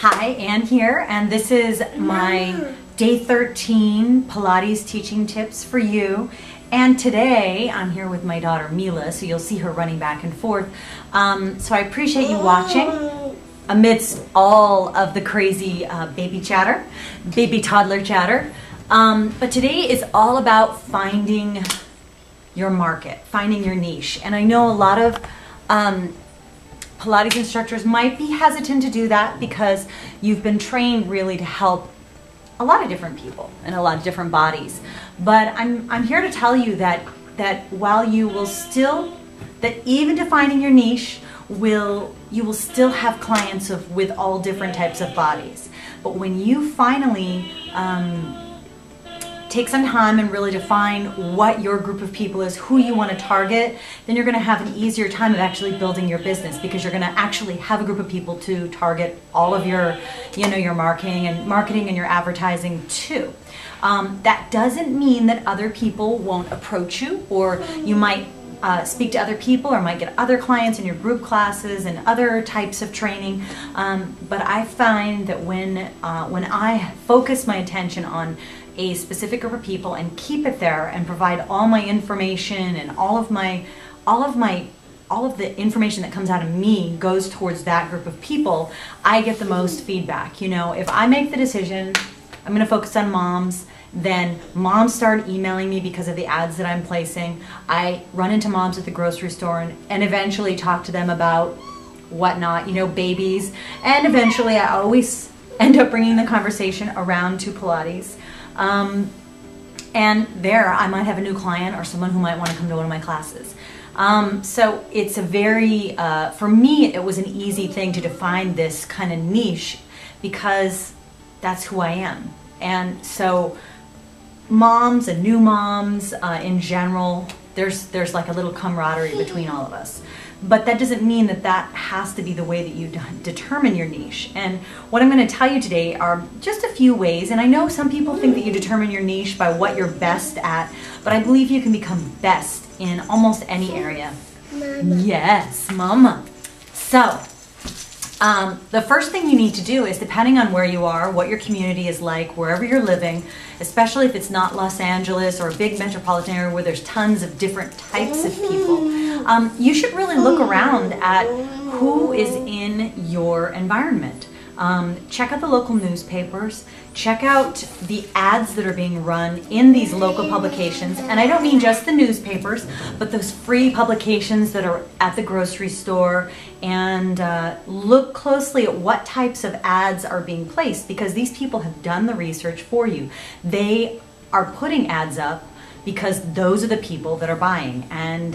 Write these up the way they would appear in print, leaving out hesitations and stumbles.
Hi, Ann here, and this is my day 13 Pilates teaching tips for you. And today I'm here with my daughter Mila, so you'll see her running back and forth. So I appreciate you watching amidst all of the crazy baby chatter, baby toddler chatter. But today is all about finding your market, finding your niche. And I know a lot of Pilates instructors might be hesitant to do that because you've been trained really to help a lot of different people in a lot of different bodies. But I'm here to tell you that while you will still, that even defining your niche, you will still have clients with all different types of bodies. But when you finally take some time and really define what your group of people is, who you want to target, then you're going to have an easier time of actually building your business, because you're going to actually have a group of people to target all of your, your marketing and your advertising too. That doesn't mean that other people won't approach you, or you might speak to other people or might get other clients in your group classes and other types of training. But I find that when I focus my attention on a specific group of people and keep it there and provide all my information and all of the information that comes out of me goes towards that group of people, I get the most feedback. If I make the decision, I'm going to focus on moms, then moms start emailing me because of the ads that I'm placing. I run into moms at the grocery store and eventually talk to them about whatnot, babies. And eventually I always end up bringing the conversation around to Pilates. And there I might have a new client or someone who might want to come to one of my classes. So it's a very, for me, it was an easy thing to define this kind of niche because that's who I am. And so moms and new moms in general, there's like a little camaraderie between all of us. But that doesn't mean that has to be the way that you determine your niche. And what I'm going to tell you today are just a few ways. And I know some people think that you determine your niche by what you're best at, but I believe you can become best in almost any area. Mama. Yes, Mama. So, the first thing you need to do is, depending on where you are, what your community is like, wherever you're living, especially if it's not Los Angeles or a big metropolitan area where there's tons of different types of people, you should really look around at who is in your environment. Check out the local newspapers, check out the ads that are being run in these local publications, and I don't mean just the newspapers, but those free publications that are at the grocery store, and look closely at what types of ads are being placed, because these people have done the research for you. They are putting ads up because those are the people that are buying. And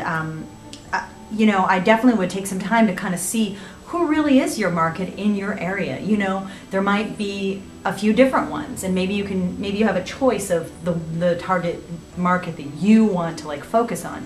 I definitely would take some time to kind of see who really is your market in your area. There might be a few different ones, and maybe you have a choice of the target market that you want to focus on.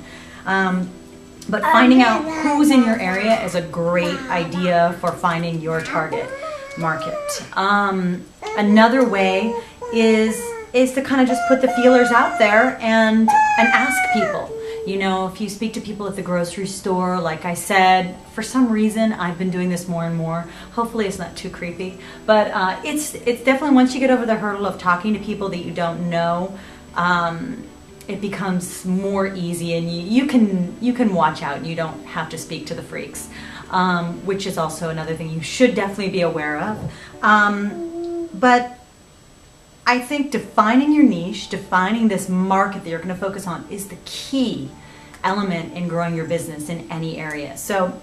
But finding out who's in your area is a great idea for finding your target market. Another way is to kind of just put the feelers out there and ask people. If you speak to people at the grocery store, like I said, for some reason I've been doing this more and more. Hopefully it's not too creepy, but it's definitely, once you get over the hurdle of talking to people that you don't know, it becomes more easy, and you can watch out. You don't have to speak to the freaks, which is also another thing you should definitely be aware of. But I think defining your niche, defining this market that you're going to focus on, is the key element in growing your business in any area. So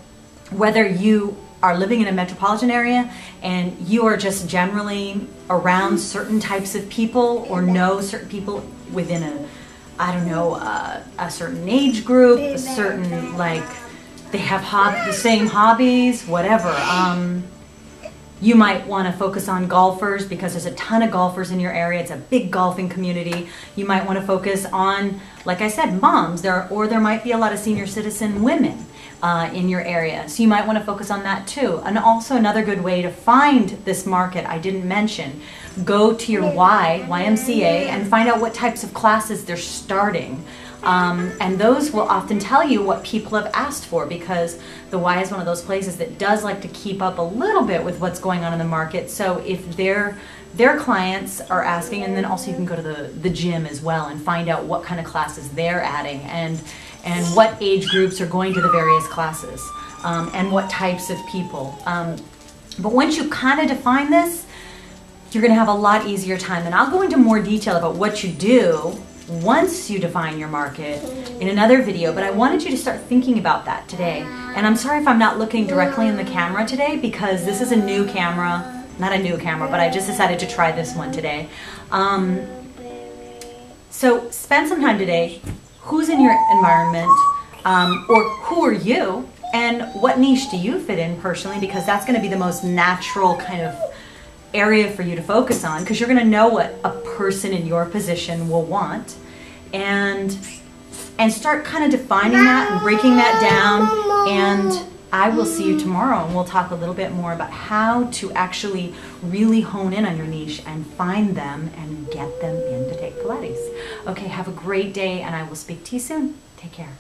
whether you are living in a metropolitan area and you are just generally around certain types of people, or know certain people within a certain age group, a certain, they have the same hobbies, whatever. You might want to focus on golfers because there's a ton of golfers in your area. It's a big golfing community. You might want to focus on, like I said, moms, or there might be a lot of senior citizen women in your area. So you might want to focus on that too. And also another good way to find this market I didn't mention, go to your YMCA and find out what types of classes they're starting. And those will often tell you what people have asked for, because the Y is one of those places that does like to keep up a little bit with what's going on in the market. So if their clients are asking, and then also you can go to the gym as well and find out what kind of classes they're adding, and what age groups are going to the various classes, and what types of people. But once you kind of define this, you're going to have a lot easier time. And I'll go into more detail about what you do once you define your market in another video, but I wanted you to start thinking about that today. And I'm sorry if I'm not looking directly in the camera today, because this is a new camera, not a new camera, but I just decided to try this one today. So spend some time today. Who's in your environment, or who are you, and what niche do you fit in personally, because that's going to be the most natural kind of area for you to focus on, because you're going to know what a person in your position will want, and start kind of defining that and breaking that down. And I will see you tomorrow, and we'll talk a little bit more about how to actually really hone in on your niche and find them and get them in to take Pilates. Okay, have a great day, and I will speak to you soon. Take care.